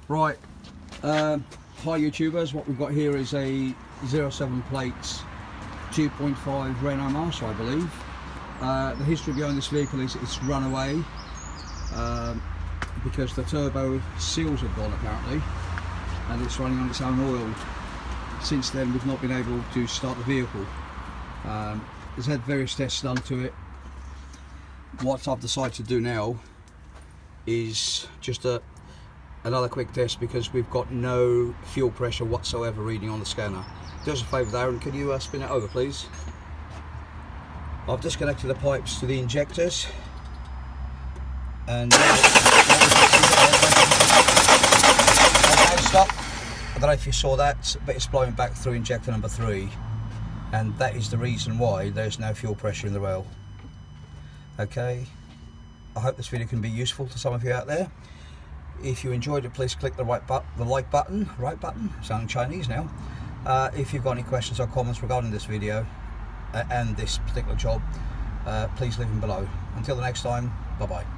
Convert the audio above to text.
Right, hi YouTubers, what we've got here is a 07 plates 2.5 Renault Marche, I believe. The history behind this vehicle is it's run away because the turbo seals have gone apparently, and it's running on its own oil. Since then we've not been able to start the vehicle. It's had various tests done to it. What I've decided to do now is just another quick test, because we've got no fuel pressure whatsoever reading on the scanner. Do us a favour, Aaron, can you spin it over please? I've disconnected the pipes to the injectors, and stop. I don't know if you saw that, but it's blowing back through injector number 3, and that is the reason why there's no fuel pressure in the rail. Okay, I hope this video can be useful to some of you out there. If you enjoyed it, please click the like button, sounding Chinese now. If you've got any questions or comments regarding this video and this particular job, please leave them below. Until the next time, bye bye.